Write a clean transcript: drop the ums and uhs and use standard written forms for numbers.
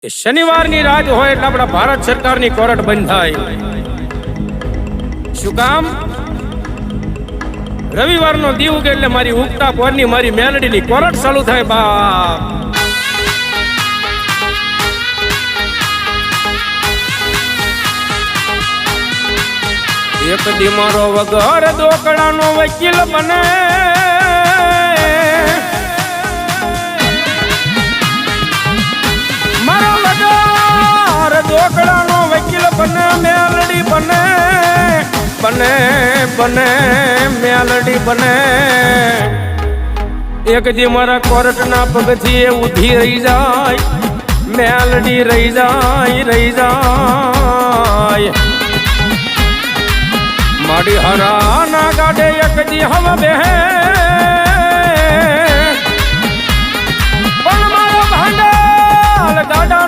કે શનિવારની રાત હોય એટલે આપણા ભારત સરકારની કોર્ટ બંધ થાય. શું કામ? રવિવારનો દી ઉગે એટલે મારી ઉગતા પોરની મારી મેલડીની કોર્ટ ચાલુ થાય. બાપ એક દી મારો વગર દોકડાનો વકીલ બને, મારો વગર દોકડાનો વકીલ બને, મેલડી બને, બને બને મેલડી બને. એક દી મારા કોર્ટના પગથી એ ઉધી રહી જાય, મેલડી રહી જાય. મારી હરાના ગાડે એક દી હવા બેહે, પણ મારો ભાંડલ ગાડાનો